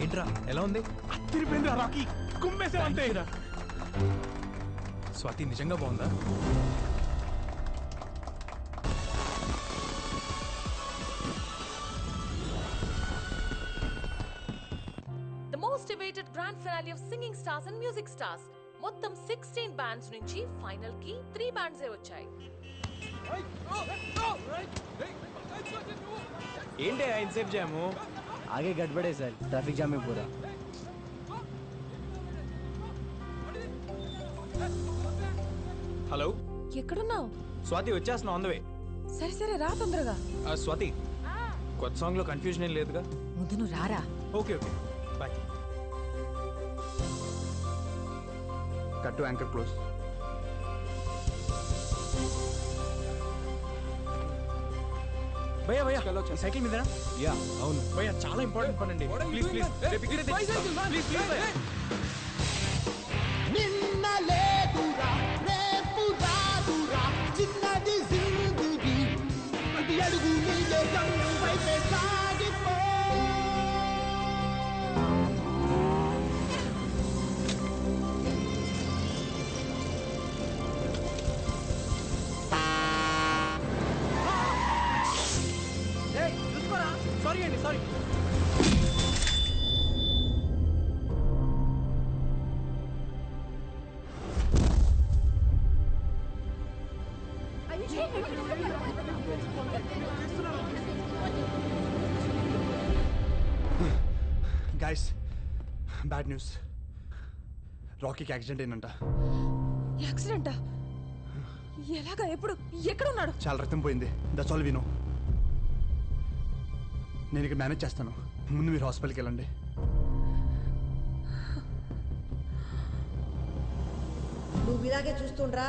ఏంట్రా ఎలా ఉంది? అత్తిరిపోయిందిరా రాకీ, కుమ్మేసావంతే. స్వాతి నిజంగా బాగుందా? The most awaited grand finale of Singing Stars and Music Stars. మొత్తం 16 బ్యాండ్స్ నుంచి ఫైనల్ కి 3 బ్యాండ్స్ వచ్చాయి. ఏంటి ఇన్సేఫ్ జాము? आगे गड़बड़े सर, ट्रैफिक जाम में पूरा. హలో, ఎక్కడున్నావు? స్వాతి వచ్చేస్తున్నా, ఆన్ ద వే. సరే సరే రా తొందరగా. స్వాతి, కొత్త సాంగ్ లో కన్ఫ్యూజన్ ఏం లేదుగా? ముందు నువ్వు రారా. Okay okay, bye. Cut to anchor close. భయ్యా భయ్యా, సైకిల్ మీదనా? या అవును భయ్యా, చాలా ఇంపార్టెంట్ పని అండి. ప్లీజ్ ప్లీజ్, రేపు ఇక్కడే తెచ్చిస్తా. ప్లీజ్ ప్లీజ్ భయ్యా. నిన్న లేదురా రేపు రాదురా చిన్నది జిందగీ ప్రతి అడుగు నిజం వైపే సాగిపో. సారీ అండి, సారీ. Guys, bad news. రాకీకి యాక్సిడెంట్ అయిందంట. యాక్సిడెంటా? ఎలాగా? ఎప్పుడు? ఎక్కడున్నాడు? చాలా రక్తం పోయింది. That's all we know. నేను ఇక్కడ మేనేజ్ చేస్తాను, ముందు మీరు హాస్పిటల్కి వెళ్ళండి. నువ్వు ఇలాగే చూస్తుండ్రా,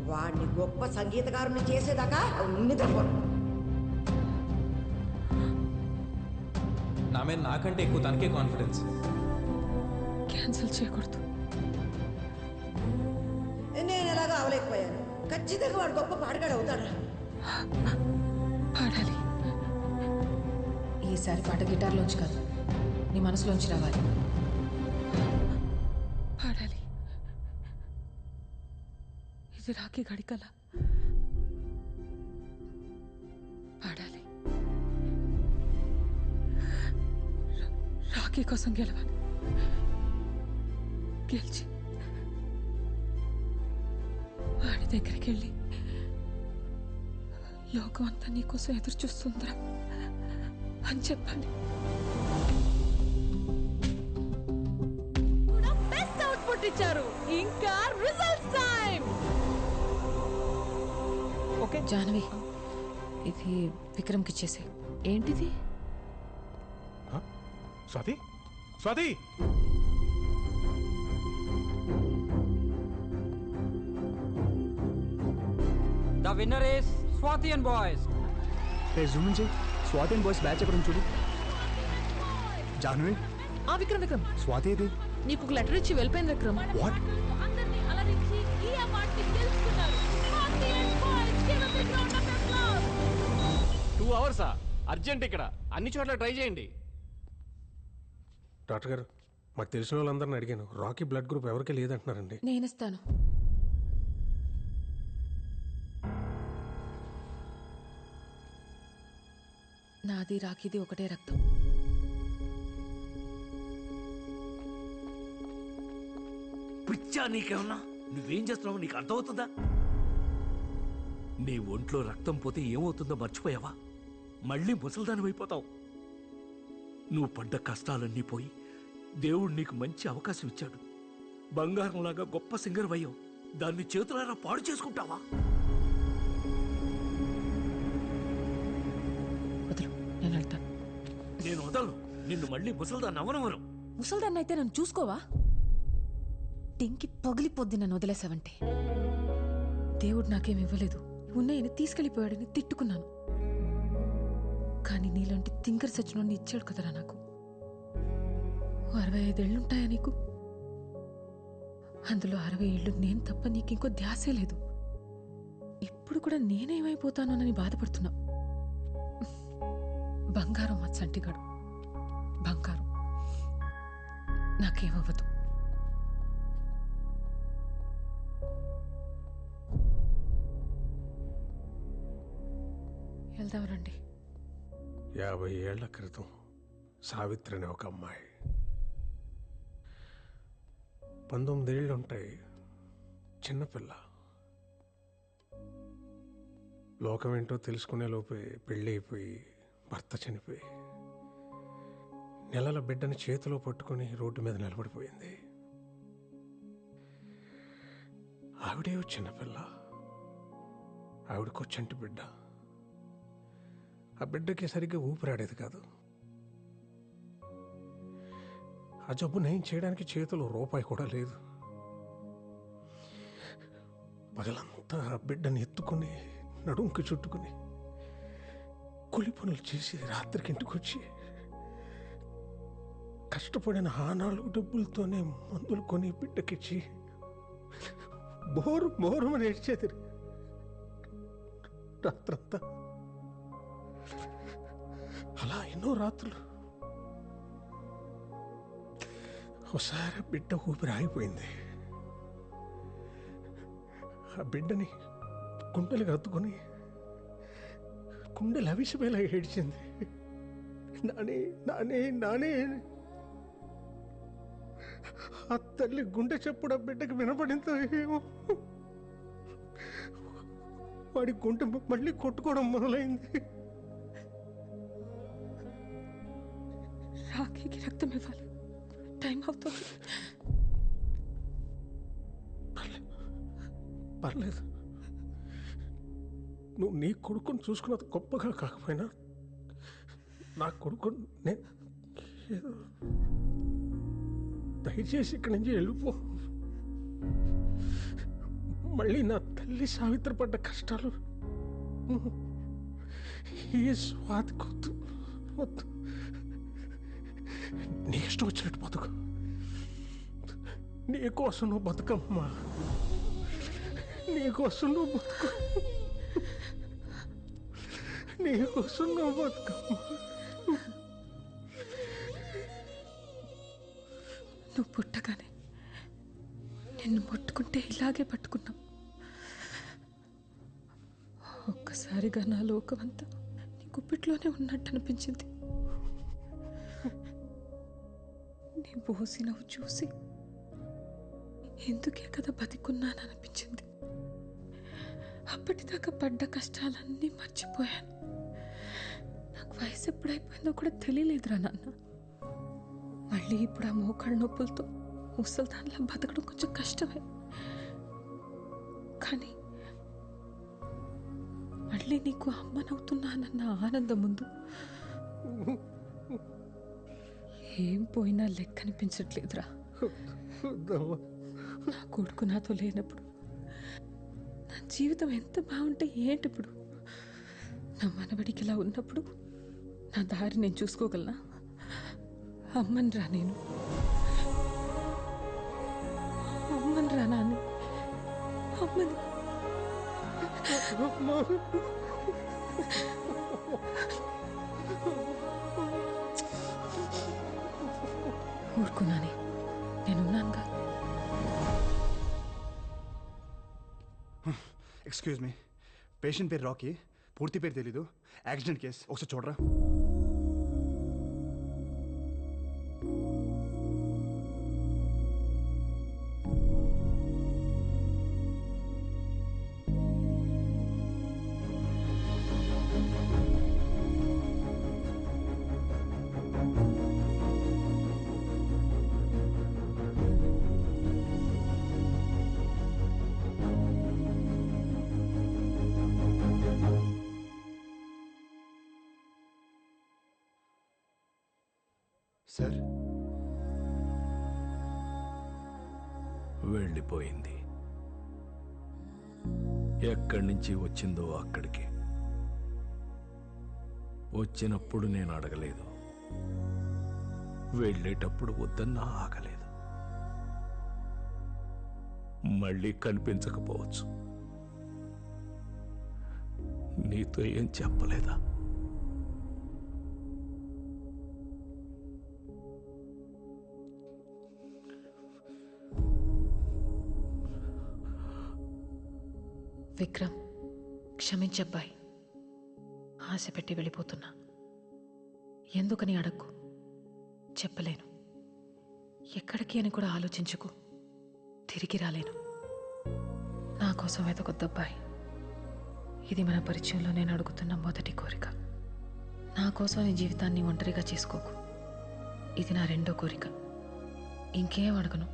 వాడిని గొప్ప సంగీతకారుని చేసేదాకా నిద్రపోను. నా మీద నాకంటే ఎక్కువ తనకే కాన్ఫిడెన్స్. క్యాన్సిల్ చేయకూడదు. నేను ఎలాగో అవలేకపోయాను. ఖచ్చితంగా వాడు గొప్ప పాటగాడు అవుతాడా? పాడాలి. ఈసారి పాట గిటార్లోంచి కాదు, నీ మనసులోంచి రావాలి. పాడాలి. ఇది రాకీ గడికల. పాడాలి. రాకీ కోసం గెలవాలి. గెలిచి వాడి దగ్గరికి వెళ్ళి లోకం అంతా నీకోసం ఎదురు చూస్తుందిరా అని చెప్పాలి. బెస్ట్ అవుట్పుట్ ఇచ్చారు. ఇంకా రిజల్ట్స్ టైం. ఓకే జాహ్నవి, ఇది విక్రమ్కి ఇచ్చేసే. ఏంటిది? Swathi, Swathi, the winner is Swathi and boys. Zoom నుంచి స్వాతి అండ్ బాయ్స్ బ్యాచ్ ఎక్కడ చూడు. జాహ్నవి, విక్రమ్ విక్రమ్, స్వాతి ఇది. నీకు ఒక లెటర్ ఇచ్చి వెళ్ళిపోయింది విక్రమ్. వాట్? అందరినీ అలరించి ఈ అవార్డుని గెలుచుకున్నారు. Swathi and boys, give a big round of applause. 2 hours urgent. ఇక్కడ అన్ని చోట్ల ట్రై చేయండి. డాక్టర్ గారు, మాకు తెలిసిన వాళ్ళందరిని అడిగాను, రాకీ బ్లడ్ గ్రూప్ ఎవరికి లేదంటున్నారండి. నేను ఇస్తాను. నాది రాకీది ఒకటే రక్తం. పిచ్చా నీకేమన్నా? నువ్వేం చేస్తున్నావు నీకు అర్థమవుతుందా? నీ ఒంట్లో రక్తం పోతే ఏమవుతుందో మర్చిపోయావా? మళ్ళీ ముసల్దాని అయిపోతావు. నువ్వు పడ్డ కష్టాలన్నీ పోయి దేవుడు నీకు మంచి అవకాశం ఇచ్చాడు. బంగారంలాగా గొప్ప సింగర్ అయ్యావు, దాన్ని చేతులారా పాడు చేసుకుంటావా? వదులు, నేను వెళ్తాను. నేను వదలను. నిన్ను మళ్ళీ ముసల్దాన్ని అవనవను. ముసల్దాన్ని అయితే నన్ను చూసుకోవా? టింకి పగిలిపోద్ది నన్ను వదిలేసావంటే. దేవుడు నాకేం ఇవ్వలేదు, ఉన్నాయని తీసుకెళ్లిపోయాడని తిట్టుకున్నాను. కానీ నీలాంటి తింకర్ సచ్చినోడిని ఇచ్చాడు కదరా నాకు. 65 ఏళ్ళుంటాయా నీకు? అందులో 60 ఏళ్ళు నేను తప్ప నీకింకో ధ్యాసే లేదు. ఇప్పుడు కూడా నేనేమైపోతానోనని బాధపడుతున్నా. బంగారం మా చంటిగాడు, బంగారం. నాకేమవ్వదు. వెళ్దాం రండి. 50 ఏళ్ల క్రితం సావిత్రి అనే ఒక అమ్మాయి, 19 ఏళ్ళు ఉంటాయి, చిన్నపిల్ల. లోకం ఏంటో తెలుసుకునే లోపే పెళ్ళి అయిపోయి భర్త చనిపోయి నెలల బిడ్డని చేతిలో పట్టుకొని రోడ్డు మీద నిలబడిపోయింది. ఆవిడే చిన్నపిల్ల, ఆవిడకో చంటి బిడ్డ. ఆ బిడ్డకి సరిగ్గా ఊపిరాడేది కాదు. ఆ జబ్బు నయం చేయడానికి చేతిలో రూపాయి కూడా లేదు. పగలంతా ఆ బిడ్డని ఎత్తుకుని నడుంకి చుట్టుకుని కూలి పనులు చేసి రాత్రికి ఇంటికి వచ్చి కష్టపడిన ఆనాళ్ళు డబ్బులతోనే మందులు కొని బిడ్డకిచ్చి బోరు బోరుమని ఏడ్చేది రాత్రంతా. అలా ఎన్నో రాత్రులు. ఒకసారి బిడ్డ ఊపిరి ఆగిపోయింది. ఆ బిడ్డని గుండెలకు హత్తుకొని గుండెలు అవిసిపోయేలా ఏడ్చింది. నానే నానే నానే. ఆ తల్లి గుండె చెప్పుడు ఆ బిడ్డకి వినపడిందో ఏమో. వాడి గుండె మళ్ళీ కొట్టుకోవడం మొదలైంది. రాఖీకి రక్తం ఇవ్వాలి, టైం అవుతుంది. పర్లేదు, నువ్వు నీ కొడుకుని చూసుకున్నది గొప్పగా కాకపోయినా నా కొడుకు నేను ఏదో దయచేసి ఇక్కడి నుంచి వెళ్ళిపో. మళ్ళీ నా తల్లి సావిత్రి పడ్డ కష్టాలు ఈ స్వాతికొద్దు. వద్దు, నీ ఇష్టం వచ్చినట్టు బతుకు. నీకోసం నువ్వు బతుకమ్మా, నీకోసం నువ్వు బతుకు, నీకోసం నువ్వు బతుకమ్మా. నువ్వు పుట్టగానే నిన్ను పట్టుకుంటే ఇలాగే పట్టుకున్నావు. ఒక్కసారిగా నా లోకమంతా నీ గుప్పిట్లోనే ఉన్నట్టు అనిపించింది. నీ బోసి నవ్వు చూసి ఎందుకే కదా బతికున్నాననిపించింది. అప్పటిదాకా పడ్డ కష్టాలన్నీ మర్చిపోయాను. నాకు వయసు ఎప్పుడైపోయిందో కూడా తెలియలేదురా నాన్న. మళ్ళీ ఇప్పుడు ఆ మోకాళ్ళ నొప్పులతో ముసల్దాన్లా బతకడం కొంచెం కష్టమే. కానీ మళ్ళీ నీకు అమ్మనవుతున్నానన్న ఆనందం ముందు ఏం పోయినా లెక్క అనిపించట్లేదురా. నా కొడుకు నాతో లేనప్పుడు నా జీవితం ఎంత బాగుంటే ఏంటి ఇప్పుడు? నా మనవడికి ఇలా ఉన్నప్పుడు నా దారి నేను చూసుకోగలనా? అమ్మని రా, నేను అమ్మని రా నాన్న, అమ్మని. ఊరుకున్నానే, నేనున్నానుగా. ఎక్స్క్యూజ్ మీ, పేషెంట్ పేరు రాకీ, పూర్తి పేరు తెలీదు, యాక్సిడెంట్ కేసు, ఒకసారి చూడరా. సార్ వెళ్ళిపోయింది. ఎక్కడి నుంచి వచ్చిందో అక్కడికి. వచ్చినప్పుడు నేను అడగలేదు, వెళ్ళేటప్పుడు వద్దన్నా ఆగలేదు. మళ్ళీ కనిపించకపోవచ్చు. నీతో ఏం చెప్పలేదా? విక్రమ్, క్షమించబ్బాయి. ఆశ పెట్టి వెళ్ళిపోతున్నా. ఎందుకని అడక్కు, చెప్పలేను. ఎక్కడికి అని కూడా ఆలోచించుకు. తిరిగి రాలేను. నా కోసం వెతకొద్దబ్బాయి. ఇది మన పరిచయంలో నేను అడుగుతున్న మొదటి కోరిక. నా కోసం నీ జీవితాన్ని ఒంటరిగా చేసుకోకు. ఇది నా రెండో కోరిక. ఇంకేం అడగను.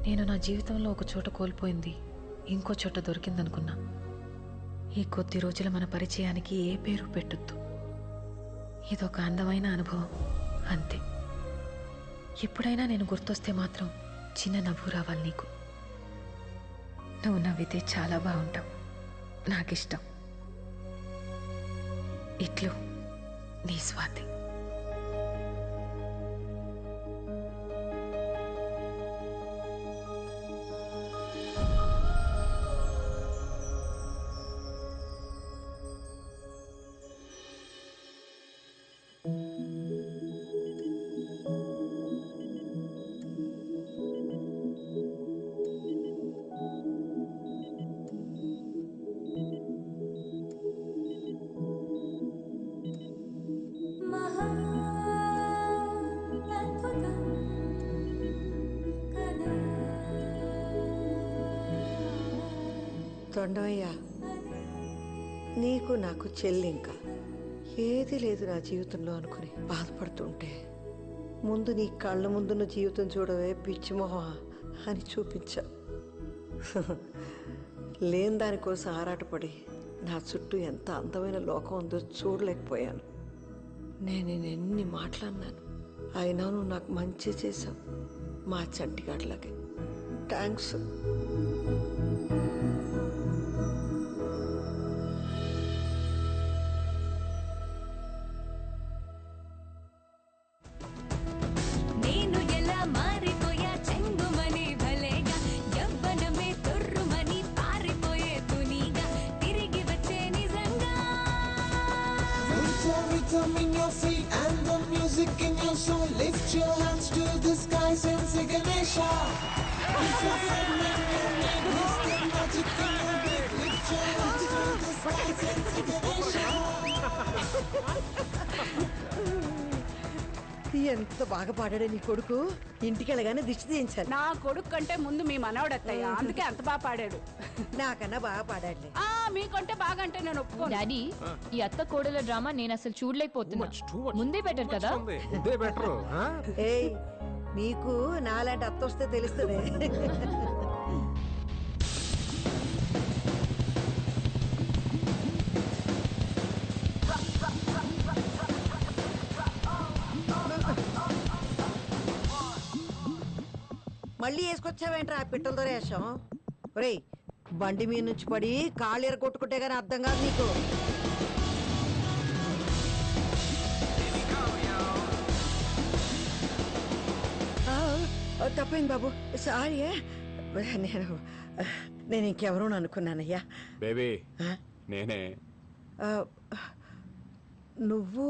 నేను నా జీవితంలో ఒక చోట కోల్పోయింది ఇంకో చోట దొరికిందనుకున్నా. ఈ కొద్ది రోజుల మన పరిచయానికి ఏ పేరు పెట్టొద్దు. ఇదొక అందమైన అనుభవం అంతే. ఎప్పుడైనా నేను గుర్తొస్తే మాత్రం చిన్న నవ్వు రావాలి నీకు. నువ్వు నవ్వితే చాలా బాగుంటావు. నాకిష్టం. ఇట్లు నీ స్వాతి. తొండమయ్య, నీకు నాకు చెల్లి ఇంకా ఏది లేదు నా జీవితంలో అనుకుని బాధపడుతుంటే ముందు నీ కళ్ళ ముందున్న జీవితం చూడవే పిచ్చిమొహం అని చూపించా. లేని దానికోసం ఆరాటపడి నా చుట్టూ ఎంత అందమైన లోకం ఉందో చూడలేకపోయాను. నేను ఎన్ని మాట్లాడినాను, అయినా నువ్వు నాకు మంచి చేశావు. మా చంటిగాడిలాగే. Thanks. Rhythm in your feet and the music in your soul. Lift your hands to the skies and say Ganesha. If your friend and your name is the magic in your beat. Lift your hands to the skies and say Ganesha. ఎంత బాగా పాడాడే నీ కొడుకు. ఇంటికి వెళ్ళగానే దిష్టి తీయించాలి. నా కొడుకు కంటే ముందు మీ మనవడత్తయ్య, అందుకే అంత బాగా పాడాడు. నాకన్నా బాగా పాడాడులే. మీకంటే బాగా అంటే నేను ఒప్పుకోను. డాడీ, ఈ అత్త కోడల డ్రామా నేను అసలు చూడలేకపోతున్నా. ముందే బెటర్ కదా. ఏయ్, నీకు నాలాంటి అత్త వస్తే తెలుస్తుంది. మళ్ళీ వేసుకొచ్చావేంట్రా ఆ పిట్టలతో వేషం? ఒరేయ్, బండి మీద నుంచి పడి కాళ్ళు ఎరగొట్టుకుంటే గానీ అర్థం కాదు నీకు. తప్పైంది బాబు, సారీ. నేను ఇంకెవరూ అనుకున్నానయ్యా. బేబీ నేనే. నువ్వు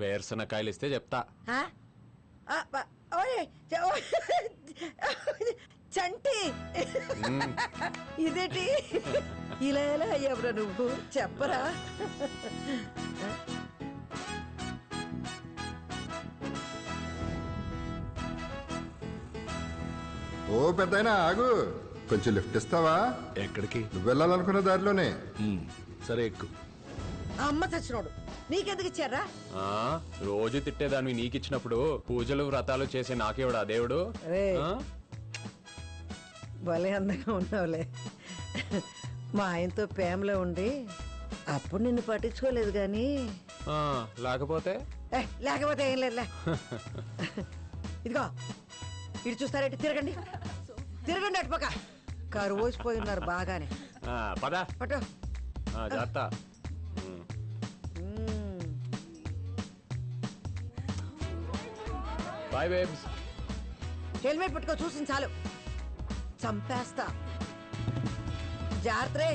వేరుశనకాయలు ఇస్తే చెప్తా. చంటి, ఇదేంటి ఇలా ఎలా అయ్యావురా నువ్వు? చెప్పరా. ఓ పెద్దయినా ఆగు, కొంచెం లిఫ్ట్ ఇస్తావా? ఎక్కడికి? నువ్వు వెళ్ళాలనుకున్న దారిలోనే. సరే ఎక్కు. అమ్మ చచ్చినోడు, నీకెందుకు ఇచ్చారా? రోజు తిట్టేదాన్ని నీకిచ్చినప్పుడు పూజలు వ్రతాలు చేసే నాకేవాడు ఆ దేవుడు? భలే అందంగా ఉన్నావులే. మా ఆయనతో ప్రేమలో ఉండి అప్పుడు నిన్ను పట్టించుకోలేదు గాని లేకపోతే లేకపోతే ఏం లేదులే. ఇదిగో ఇటు చూస్తారేంటి? తిరగండి తిరగండి అటుపక్క. కరువోసిపోయి ఉన్నారు బాగానే. పదా పట్టు. జాగ్రత్త. Bye babes. హెల్మెట్ పెట్టుకో, చూసింది చాలు. చంపేస్తా. జాగ్రత్త రే.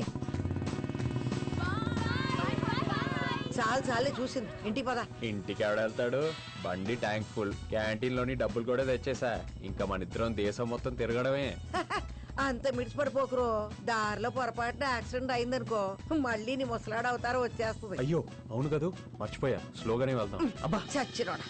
చాలు చాలే చూసింది. ఇంటికి పదా. ఇంటికి ఎవడ వెళ్తాడు? బండి ట్యాంక్ ఫుల్, క్యాంటీన్ లోని డబ్బులు కూడా తెచ్చేసా. ఇంకా మన ఇద్దరం దేశం మొత్తం తిరగడమే. అంత మిడిచిపడిపోకురో. దారిలో పొరపాటున యాక్సిడెంట్ అయిందనుకో, మళ్ళీ నీ ముసలాడు అవతారం వచ్చేస్తుంది. అయ్యో అవును కదూ, మర్చిపోయా. స్లోగానే వెళ్దాం. చచ్చినోడా.